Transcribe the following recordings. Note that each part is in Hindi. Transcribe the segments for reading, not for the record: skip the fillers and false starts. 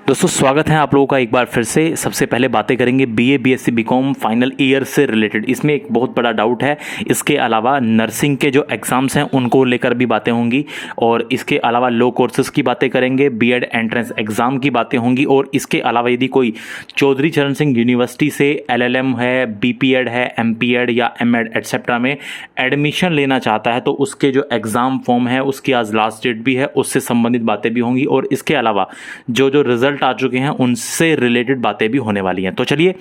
दोस्तों स्वागत है आप लोगों का एक बार फिर से। सबसे पहले बातें करेंगे BA BSc BCom final year से रिलेटेड। इसमें एक बहुत बड़ा डाउट है। इसके अलावा नर्सिंग के जो एग्ज़ाम्स हैं उनको लेकर भी बातें होंगी, और इसके अलावा लो कोर्सेज़ की बातें करेंगे, बीएड एंट्रेंस एग्ज़ाम की बातें होंगी, और इसके अलावा यदि कोई चौधरी चरण सिंह यूनिवर्सिटी से एलएलएम है, बीपीएड है, एमपीएड या एमएड एटसेट्रा में एडमिशन लेना चाहता है तो उसके जो एग्ज़ाम फॉर्म है उसकी आज लास्ट डेट भी है, उससे संबंधित बातें भी होंगी, और इसके अलावा जो जो रिजल्ट आ चुके हैं उनसे रिलेटेड बातें भी होने वाली हैं। तो चलिए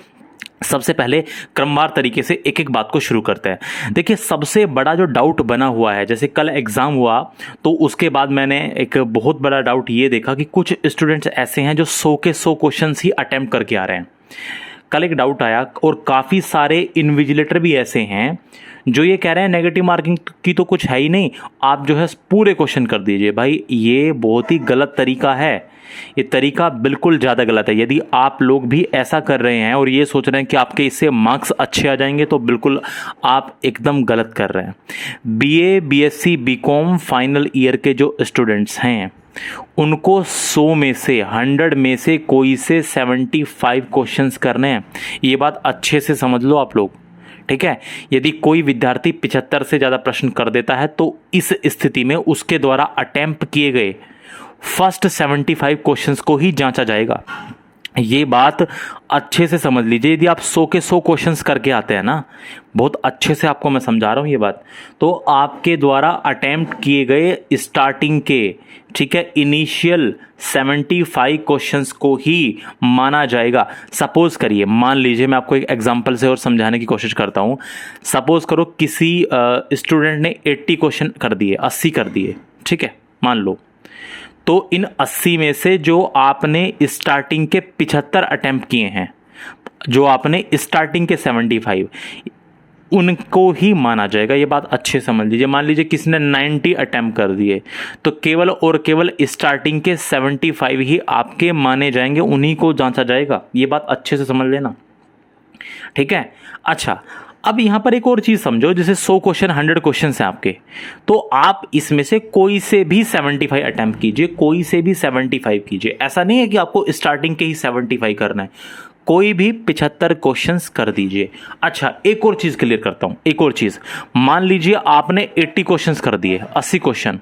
सबसे पहले क्रमवार तरीके से एक एक बात को शुरू करते हैं। देखिए सबसे बड़ा जो डाउट बना हुआ है, जैसे कल एग्ज़ाम हुआ तो उसके बाद मैंने एक बहुत बड़ा डाउट ये देखा कि कुछ स्टूडेंट्स ऐसे हैं जो 100 के 100 क्वेश्चंस ही अटेम्प्ट करके आ रहे हैं। कल एक डाउट आया, और काफ़ी सारे इन्विजिलेटर भी ऐसे हैं जो ये कह रहे हैं नेगेटिव मार्किंग की तो कुछ है ही नहीं, आप जो है पूरे क्वेश्चन कर दीजिए। भाई ये बहुत ही गलत तरीका है, ये तरीका बिल्कुल ज़्यादा गलत है। यदि आप लोग भी ऐसा कर रहे हैं और ये सोच रहे हैं कि आपके इससे मार्क्स अच्छे आ जाएंगे तो बिल्कुल आप एकदम गलत कर रहे हैं। BA BSc BCom final year के जो स्टूडेंट्स हैं उनको 100 में से 100 में से कोई से 75 क्वेश्चंस करने हैं। ये बात अच्छे से समझ लो आप लोग, ठीक है। यदि कोई विद्यार्थी 75 से ज़्यादा प्रश्न कर देता है तो इस स्थिति में उसके द्वारा अटेम्प्ट किए गए फर्स्ट 75 क्वेश्चंस को ही जांचा जाएगा। ये बात अच्छे से समझ लीजिए। यदि आप 100 के 100 क्वेश्चंस करके आते हैं ना, बहुत अच्छे से आपको मैं समझा रहा हूँ ये बात, तो आपके द्वारा अटेम्प्ट किए गए स्टार्टिंग के, ठीक है, इनिशियल 75 क्वेश्चंस को ही माना जाएगा। सपोज करिए, मान लीजिए, मैं आपको एक एग्जांपल से और समझाने की कोशिश करता हूँ। सपोज करो किसी स्टूडेंट ने 80 क्वेश्चन कर दिए, 80 कर दिए, ठीक है, मान लो। तो इन 80 में से जो आपने स्टार्टिंग के 75 अटेम्प्ट किए हैं, जो आपने स्टार्टिंग के 75, उनको ही माना जाएगा। ये बात अच्छे समझ लीजिए। मान लीजिए किसी ने 90 अटेम्प्ट कर दिए तो केवल और केवल स्टार्टिंग के 75 ही आपके माने जाएंगे, उन्हीं को जांचा जाएगा। ये बात अच्छे से समझ लेना, ठीक है। अच्छा, अब यहां पर एक और चीज समझो, जैसे 100 क्वेश्चन 100 क्वेश्चन हैं आपके, तो आप इसमें से कोई से भी 75 अटेम्प्ट कीजिए, कोई से भी 75 कीजिए। ऐसा नहीं है कि आपको स्टार्टिंग के ही 75 करना है, कोई भी 75 क्वेश्चंस कर दीजिए। अच्छा, एक और चीज क्लियर करता हूं, एक और चीज। मान लीजिए आपने 80 क्वेश्चंस कर दिए, 80 क्वेश्चन,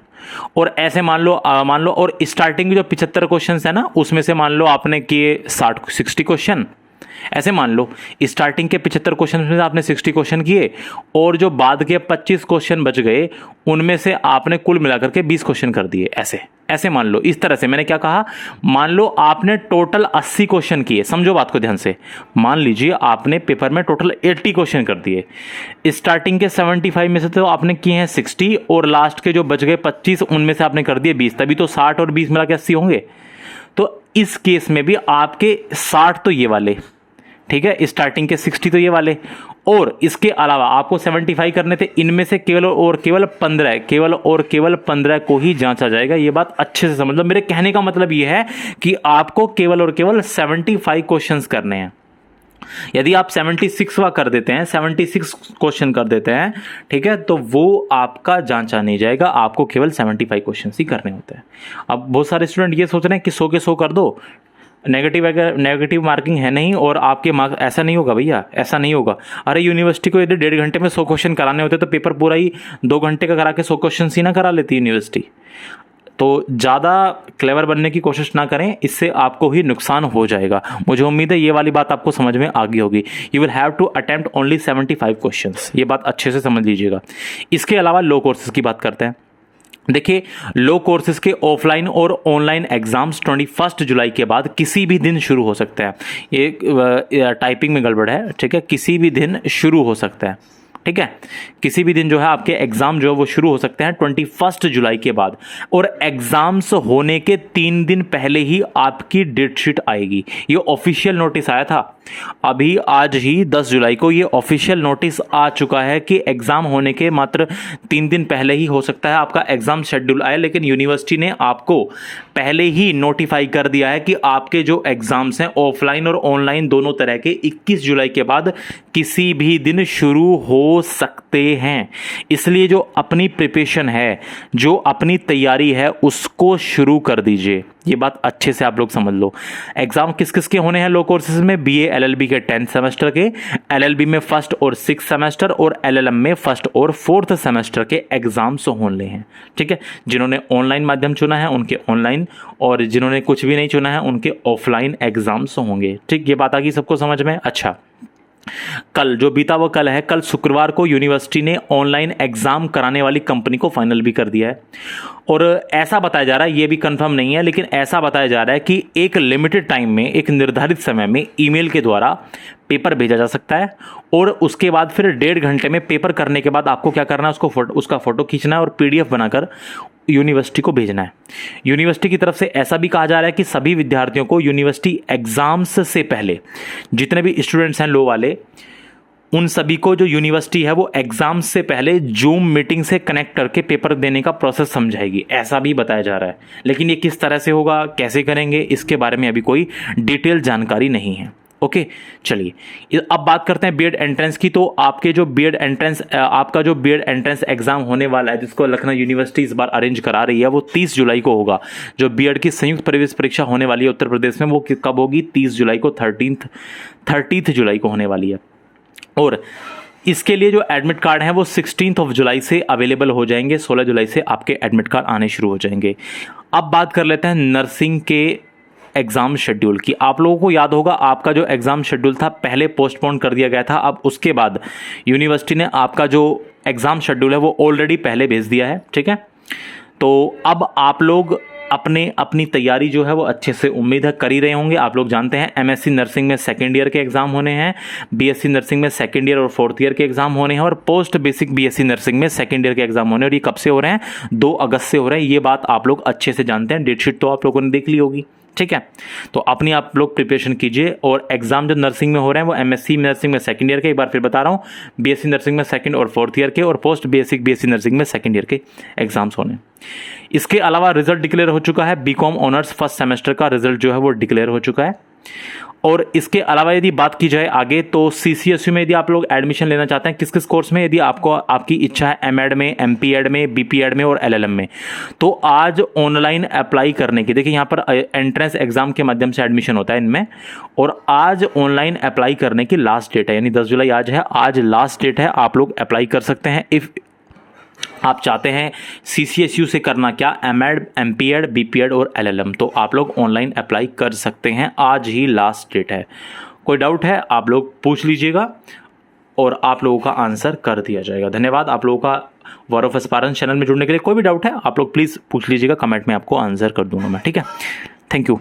और ऐसे मान लो और स्टार्टिंग के जो 75 क्वेश्चंस है ना, उसमें से मान लो आपने किए 60 क्वेश्चन। ऐसे मान लो स्टार्टिंग के 75 क्वेश्चन में से आपने 60 क्वेश्चन किए, और जो बाद के 25 क्वेश्चन बच गए उनमें से आपने कुल मिलाकर के 20 क्वेश्चन कर दिए। ऐसे मान लो। इस तरह से मैंने क्या कहा, मान लो आपने टोटल 80 क्वेश्चन किए, समझो बात को ध्यान से। मान लीजिए आपने पेपर में टोटल 80 क्वेश्चन कर दिए, स्टार्टिंग के 75 में से तो आपने किए हैं 60, और लास्ट के जो बच गए 25 उनमें से आपने कर दिए 20, तभी तो 60 और 20 मिला के 80 होंगे। तो इस केस में भी आपके 60 तो ये वाले, ठीक है, स्टार्टिंग के 60 तो ये वाले, और इसके अलावा आपको 75 करने थे, इनमें से केवल और केवल 15 को ही जांचा जाएगा। ये बात अच्छे से समझ लो। मेरे कहने का मतलब ये है कि आपको केवल और केवल 75 क्वेश्चंस करने हैं। यदि आप 76वां कर देते हैं, 76 क्वेश्चन कर देते हैं, ठीक है, तो वो आपका जांचा नहीं जाएगा, आपको केवल 75 क्वेश्चन ही करने होते हैं। अब बहुत सारे स्टूडेंट ये सोच रहे हैं कि 100 के 100 कर दो, नेगेटिव मार्किंग है नहीं और आपके मार्क्स, ऐसा नहीं होगा भैया, ऐसा नहीं होगा। अरे यूनिवर्सिटी को यदि 1.5 घंटे में 100 क्वेश्चन कराने होते तो पेपर पूरा ही 2 घंटे का करा के 100 क्वेश्चन ही ना करा लेती यूनिवर्सिटी। तो ज़्यादा क्लेवर बनने की कोशिश ना करें, इससे आपको ही नुकसान हो जाएगा। मुझे उम्मीद है ये वाली बात आपको समझ में आ गई होगी। You will have to attempt only 75 questions, ये बात अच्छे से समझ लीजिएगा। इसके अलावा लो कोर्सेज की बात करते हैं। देखिए, लो कोर्सेज के ऑफलाइन और ऑनलाइन एग्जाम्स 21 जुलाई के बाद किसी भी दिन शुरू हो सकते हैं। ये टाइपिंग में गड़बड़ है, ठीक है, किसी भी दिन शुरू हो सकता है, ठीक है, किसी भी दिन जो है आपके एग्जाम जो है वो शुरू हो सकते हैं 21 जुलाई के बाद, और एग्जाम्स होने के 3 दिन पहले ही आपकी डेट शीट आएगी। ये ऑफिशियल नोटिस आया था अभी, आज ही 10 जुलाई को ये ऑफिशियल नोटिस आ चुका है कि एग्जाम होने के मात्र 3 दिन पहले ही हो सकता है आपका एग्जाम शेड्यूल आए। लेकिन यूनिवर्सिटी ने आपको पहले ही नोटिफाई कर दिया है कि आपके जो एग्जाम्स हैं ऑफलाइन और ऑनलाइन दोनों तरह के 21 जुलाई के बाद किसी भी दिन शुरू हो हो सकते हैं। इसलिए जो अपनी प्रिपरेशन है, जो अपनी तैयारी है, उसको शुरू कर दीजिए। ये बात अच्छे से आप लोग समझ लो। एग्जाम किस किस के होने हैं लो कोर्सेज में? बीए एलएलबी के 10th सेमेस्टर के, एलएलबी में फर्स्ट और 6th सेमेस्टर, और एलएलएम में फर्स्ट और 4th सेमेस्टर के एग्जाम्स होने हैं। ठीक है, जिन्होंने ऑनलाइन माध्यम चुना है उनके ऑनलाइन, और जिन्होंने कुछ भी नहीं चुना है उनके ऑफलाइन एग्जाम्स होंगे। ठीक, ये बात आ गई सबको समझ में? अच्छा, कल जो बीता वो कल है, कल शुक्रवार को यूनिवर्सिटी ने ऑनलाइन एग्जाम कराने वाली कंपनी को फाइनल भी कर दिया है। और ऐसा बताया जा रहा है, ये भी कंफर्म नहीं है, लेकिन ऐसा बताया जा रहा है कि एक लिमिटेड टाइम में, एक निर्धारित समय में ईमेल के द्वारा पेपर भेजा जा सकता है, और उसके बाद फिर 1.5 घंटे में पेपर करने के बाद आपको क्या करना है, उसका फोटो खींचना है और पीडीएफ बनाकर यूनिवर्सिटी को भेजना है। यूनिवर्सिटी की तरफ से ऐसा भी कहा जा रहा है कि सभी विद्यार्थियों को यूनिवर्सिटी एग्जाम्स से पहले, जितने भी स्टूडेंट्स हैं लो वाले, उन सभी को जो यूनिवर्सिटी है वो एग्जाम से पहले जूम मीटिंग से कनेक्ट करके पेपर देने का प्रोसेस समझाएगी, ऐसा भी बताया जा रहा है। लेकिन ये किस तरह से होगा, कैसे करेंगे, इसके बारे में अभी कोई डिटेल जानकारी नहीं है। ओके, चलिए अब बात करते हैं बीएड एंट्रेंस की। तो आपके जो बीएड एंट्रेंस, आपका जो बीएड एंट्रेंस एग्जाम होने वाला है, जिसको लखनऊ यूनिवर्सिटी इस बार अरेंज करा रही है, वो 30 जुलाई को होगा। जो बीएड की संयुक्त प्रवेश परीक्षा होने वाली है उत्तर प्रदेश में, वो कब होगी? 30 जुलाई को, 30 जुलाई को होने वाली है। और इसके लिए जो एडमिट कार्ड हैं वो 16 जुलाई से अवेलेबल हो जाएंगे। 16 जुलाई से आपके एडमिट कार्ड आने शुरू हो जाएंगे। अब बात कर लेते हैं नर्सिंग के एग्जाम शेड्यूल की। आप लोगों को याद होगा, आपका जो एग्जाम शेड्यूल था पहले पोस्टपोन कर दिया गया था। अब उसके बाद यूनिवर्सिटी ने आपका जो एग्जाम शेड्यूल है वो ऑलरेडी पहले भेज दिया है। ठीक है, तो अब आप लोग अपनी तैयारी जो है वो अच्छे से, उम्मीद है, कर ही रहे होंगे। आप लोग जानते हैं एमएससी नर्सिंग में 2nd ईयर के एग्जाम होने हैं, बीएससी नर्सिंग में 2nd ईयर और 4th ईयर के एग्जाम होने हैं, और पोस्ट बेसिक बीएससी नर्सिंग में 2nd ईयर के एग्जाम होने हैं। और ये कब से हो रहे हैं? 2 अगस्त से हो रहे हैं। ये बात आप लोग अच्छे से जानते हैं, डेटशीट तो आप लोगों ने देख ली होगी। ठीक है, तो अपनी आप लोग प्रिपरेशन कीजिए। और एग्जाम जो नर्सिंग में हो रहे हैं वो एमएससी नर्सिंग में 2nd ईयर के, एक बार फिर बता रहा हूँ, बीएससी नर्सिंग में 2nd और 4th ईयर के, और पोस्ट बेसिक बीएससी नर्सिंग में 2nd ईयर के एग्जाम्स होने। इसके अलावा रिजल्ट डिक्लेयर हो चुका है। बीकॉम ऑनर्स फर्स्ट सेमेस्टर का रिजल्ट जो है वो डिक्लेयर हो चुका है। और इसके अलावा यदि बात की जाए आगे, तो सीसीएसयू में यदि आप लोग एडमिशन लेना चाहते हैं किस किस कोर्स में, यदि आपकी इच्छा है एमएड में, एमपीएड में, बीपीएड में और एलएलएम में, तो आज ऑनलाइन अप्लाई करने की, देखिए यहाँ पर एंट्रेंस एग्जाम के माध्यम से एडमिशन होता है इनमें, और आज ऑनलाइन अप्लाई करने की लास्ट डेट है, यानी 10 जुलाई आज है, आज लास्ट डेट है। आप लोग अप्लाई कर सकते हैं इफ आप चाहते हैं सीसीएसयू से करना क्या, एमएड, एमपीएड, बीपीएड और एलएलएम, तो आप लोग ऑनलाइन अप्लाई कर सकते हैं। आज ही लास्ट डेट है। कोई डाउट है आप लोग पूछ लीजिएगा और आप लोगों का आंसर कर दिया जाएगा। धन्यवाद आप लोगों का वॉर ऑफ एस्पायरेंस चैनल में जुड़ने के लिए। कोई भी डाउट है आप लोग प्लीज़ पूछ लीजिएगा, कमेंट में आपको आंसर कर दूंगा मैं। ठीक है, थैंक यू।